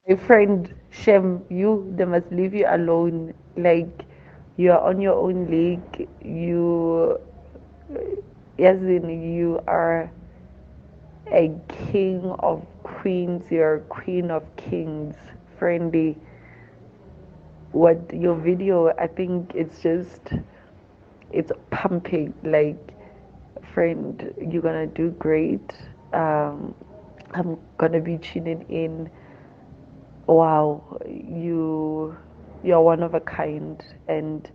My friend Shem, they must leave you alone. Like you are on your own league. As in, you are a king of queens. You're a queen of kings. Friendly, what your video? I think it's pumping. Like, friend, you're gonna do great. Um, I'm gonna be tuning in. Wow, you're one of a kind, and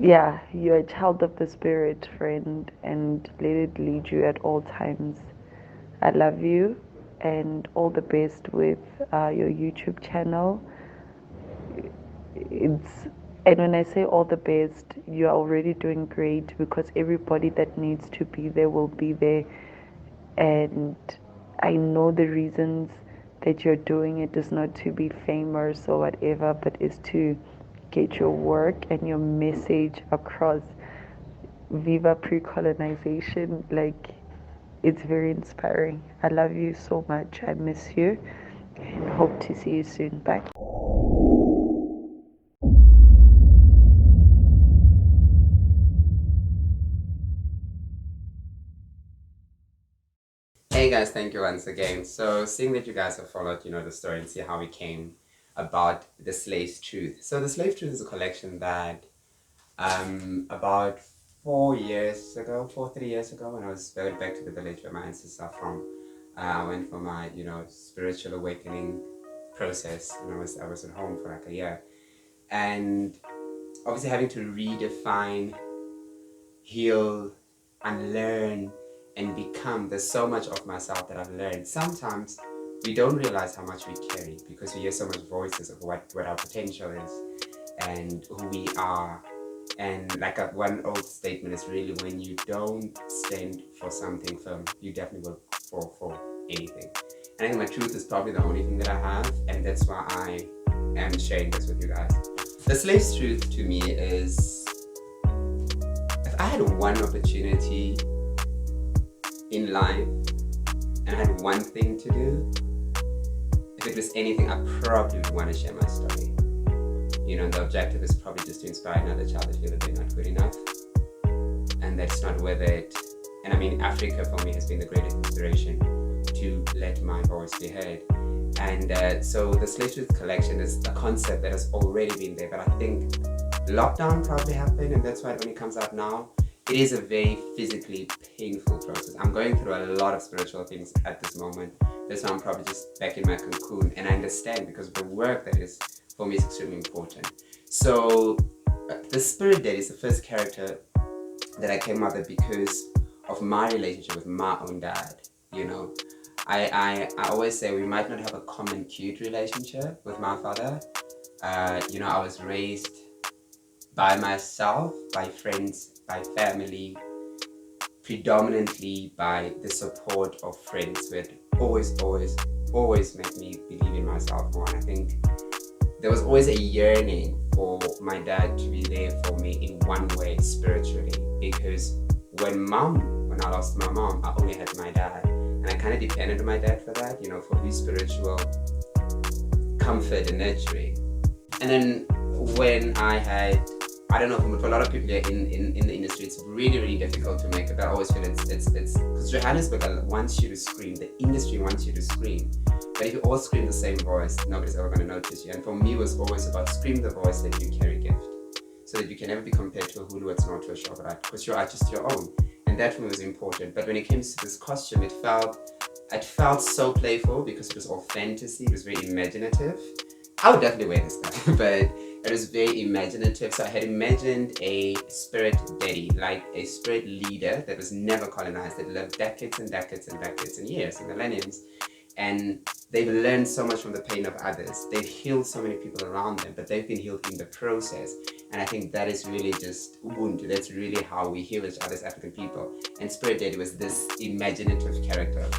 yeah, you're a child of the spirit, friend, and let it lead you at all times. I love you, and all the best with your YouTube channel. It's and when I say all the best, you're already doing great because everybody that needs to be there will be there. And I know the reasons that you're doing it is not to be famous or whatever, but is to get your work and your message across. Viva pre-colonization, like, it's very inspiring. I love you so much. I miss you and hope to see you soon. Bye. Hey guys, thank you once again. So, seeing that you guys have followed, the story and see how we came about the Slave's Truth. So, the Slave's Truth is a collection that, about 4 years ago, 3 years ago, when I was going back to the village where my ancestors are from, I went for my, spiritual awakening process, and I was at home for like a year, and obviously having to redefine, heal, unlearn, and become. There's so much of myself that I've learned. Sometimes we don't realize how much we carry because we hear so much voices of what our potential is and who we are. And like one old statement is really, when you don't stand for something firm, you definitely will fall for anything. And I think my truth is probably the only thing that I have, and that's why I am sharing this with you guys. The slave's truth to me is, if I had one opportunity in life and I had one thing to do, if it was anything, I probably would want to share my story. The objective is probably just to inspire another child that feel that they're not good enough and that's not worth it. And I mean, Africa for me has been the greatest inspiration to let my voice be heard. And so the Slave Truth collection is a concept that has already been there, but I think lockdown probably happened, and that's why when it comes out now, it is a very physically painful process. I'm going through a lot of spiritual things at this moment. That's why I'm probably just back in my cocoon, and I understand because the work that is for me is extremely important. So the spirit dead is the first character that I came up with because of my relationship with my own dad. I always say we might not have a common cute relationship with my father. I was raised by myself, by friends, by family, predominantly by the support of friends who had always made me believe in myself more. And I think there was always a yearning for my dad to be there for me in one way spiritually, because when I lost my mom, I only had my dad, and I kind of depended on my dad for that, for his spiritual comfort and nurturing. And then when I don't know, for a lot of people in the industry, it's really difficult to make it. But I always feel it's because Johannesburg wants you to scream, the industry wants you to scream. But if you all scream the same voice, nobody's ever going to notice you. And for me, it was always about scream the voice that you carry gift, so that you can never be compared to a Hulu, it's not to a shop, right? Because you are just your own. And that for me was important. But when it came to this costume, it felt so playful because it was all fantasy, it was very imaginative. I would definitely wear this stuff, but it was very imaginative. So I had imagined a spirit daddy, like a spirit leader that was never colonized, that lived decades and decades and decades and years and millenniums. And they've learned so much from the pain of others. They've healed so many people around them, but they've been healed in the process. And I think that is really just Ubuntu. That's really how we heal each other as African people. And Spirit Daddy was this imaginative character.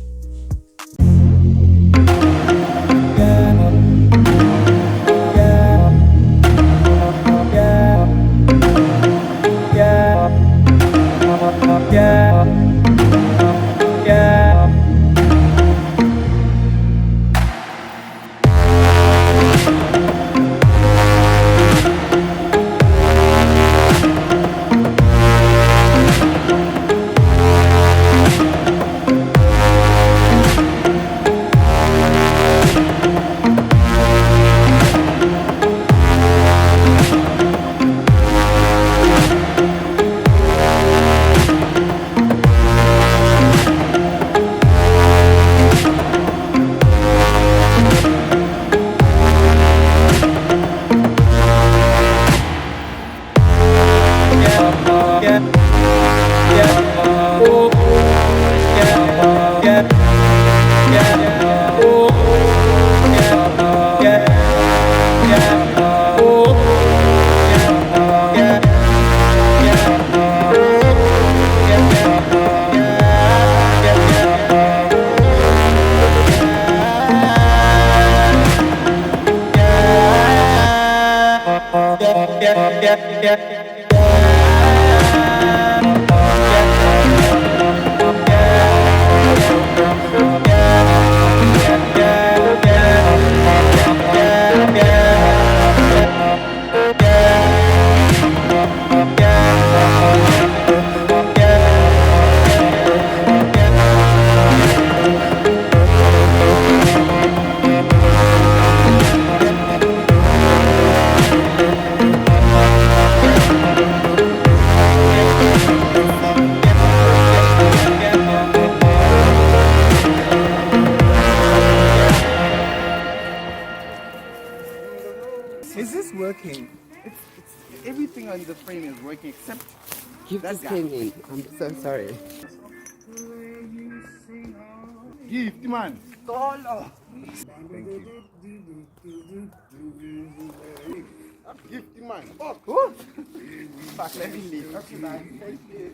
Is this working? It's everything on the frame is working except Gift that just guy. came in. I'm so sorry. Gift man. Solo. Thank you. Gift man. Oh, cool. Fuck, let me leave. Okay, bye. Thank you.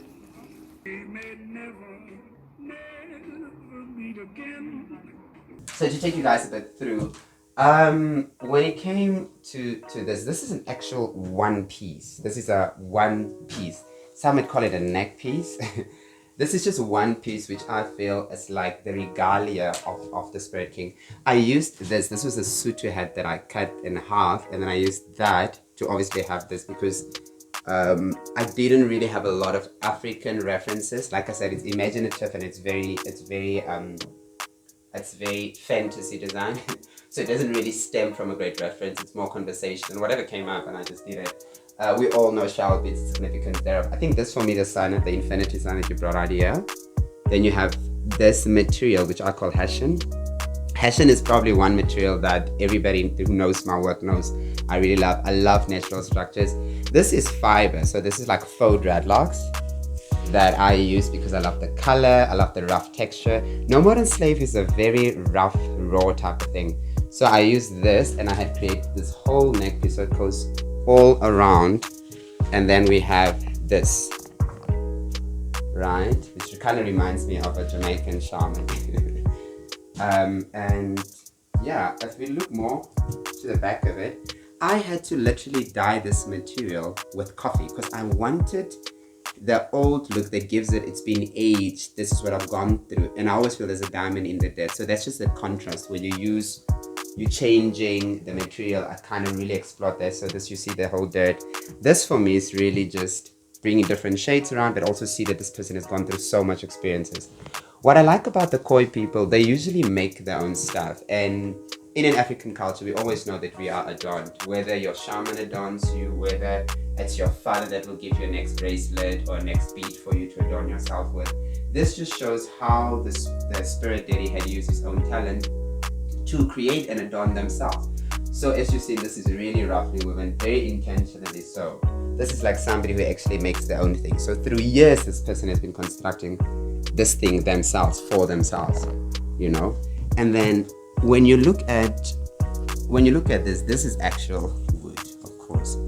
So to take you guys a bit through, when it came to this is an actual one piece. This is a one piece. Some would call it a neck piece. This is just one piece, which I feel is like the regalia of the Spirit King. I used this. This was a sutu hat that I cut in half, and then I used that to obviously have this because I didn't really have a lot of African references. Like I said, it's imaginative and it's very fantasy design. So it doesn't really stem from a great reference. It's more conversation and whatever came up, and I just did it. We all know shower beads' significance there. I think this for me, the sign of the infinity sign that you brought out here. Then you have this material, which I call hessian. Hessian is probably one material that everybody who knows my work knows I really love. I love natural structures. This is fiber, so this is like faux dreadlocks that I use because I love the color, I love the rough texture. No Modern Slave is a very rough, raw type of thing. So I used this and I had created this whole neck piece so it goes all around. And then we have this, right? Which kind of reminds me of a Jamaican shaman. And yeah, if we look more to the back of it, I had to literally dye this material with coffee because I wanted the old look that gives it's been aged. This is what I've gone through, and I always feel there's a diamond in the dirt. So that's just the contrast when you changing the material. I kind of really explored that. So this, you see the whole dirt. This for me is really just bringing different shades around, but also see that this person has gone through so much experiences. What I like about the Khoi people, they usually make their own stuff, and in an African culture, we always know that we are adorned. Whether your shaman adorns you, whether it's your father that will give you a next bracelet or a next bead for you to adorn yourself with. This just shows how the spirit daddy had used his own talent to create and adorn themselves. So as you see, this is really roughly woven, very intentionally so. This is like somebody who actually makes their own thing. So through years, this person has been constructing this thing themselves, for themselves, you know? And then when you look at this is actual wood, of course.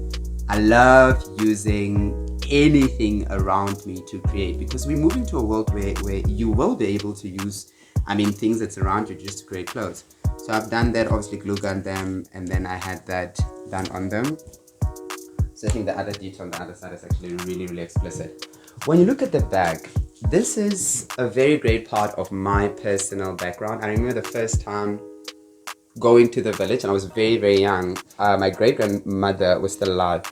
I love using anything around me to create because we move into a world where you will be able to use, things that's around you just to create clothes. So I've done that, obviously glue gunned them, and then I had that done on them. So I think the other detail on the other side is actually really, really explicit. When you look at the bag, this is a very great part of my personal background. I remember the first time going to the village, and I was very, very young. My great-grandmother was still alive,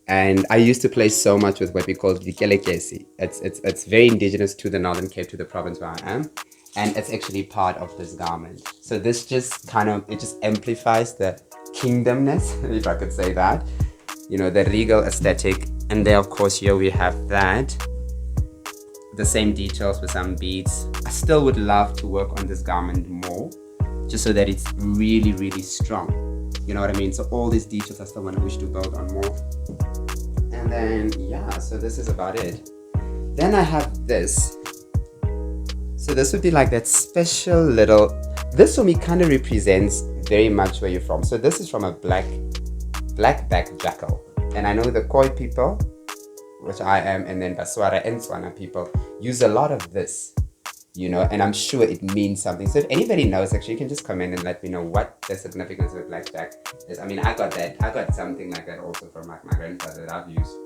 and I used to play so much with what we call the Kgosi. It's very indigenous to the Northern Cape, to the province where I am, and it's actually part of this garment. So this just just amplifies the kingdomness, if I could say that, the regal aesthetic. And there, of course, here we have that. The same details with some beads. I still would love to work on this garment more, just so that it's really, really strong. You know what I mean? So all these details I still want to wish to build on more. And then, yeah, so this is about it. Then I have this. So this would be like that special little, this for me kind of represents very much where you're from. So this is from a black-backed jackal. And I know the Khoi people, which I am, and then Baswara and Tswana people use a lot of this, and I'm sure it means something. So if anybody knows, actually, you can just comment and let me know what the significance of blackjack is. I mean, I got something like that also from my grandfather that I've used,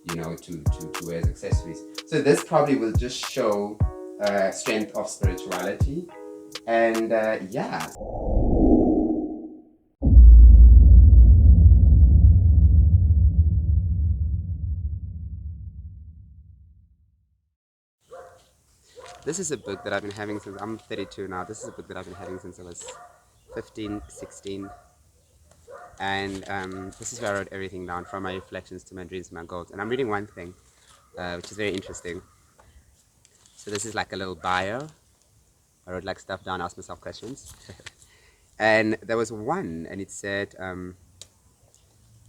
to wear as accessories. So this probably will just show strength of spirituality, and yeah. This is a book that I've been having since I'm 32 now. This is a book that I've been having since I was 15, 16. And this is where I wrote everything down, from my reflections to my dreams and my goals. And I'm reading one thing, which is very interesting. So this is like a little bio. I wrote like stuff down, asked myself questions. And there was one, and it said,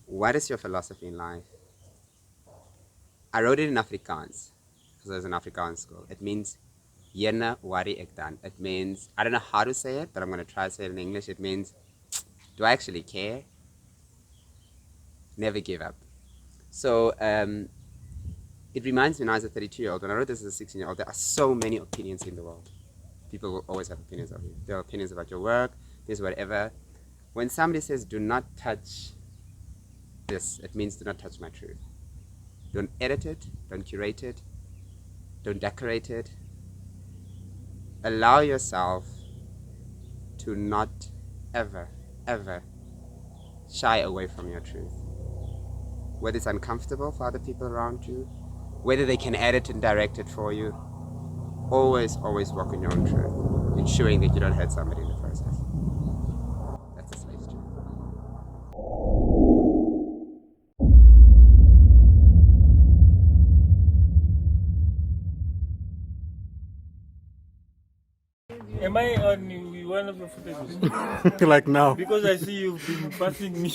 what is your philosophy in life? I wrote it in Afrikaans, because I was in Afrikaans school. It means, Yena wari ek dan. It means, I don't know how to say it, but I'm going to try to say it in English. It means, do I actually care? Never give up. So it reminds me, when I was a 32-year-old, when I wrote this as a 16-year-old, there are so many opinions in the world. People will always have opinions of you. There are opinions about your work, this, whatever. When somebody says, do not touch this, it means do not touch my truth. Don't edit it, don't curate it, don't decorate it. Allow yourself to not ever, ever shy away from your truth. Whether it's uncomfortable for other people around you, whether they can edit and direct it for you, always, always walk in your own truth, ensuring that you don't hurt somebody in the process. That's a slave's truth. Am I on one of the footages? Like now. Because I see you've been passing me.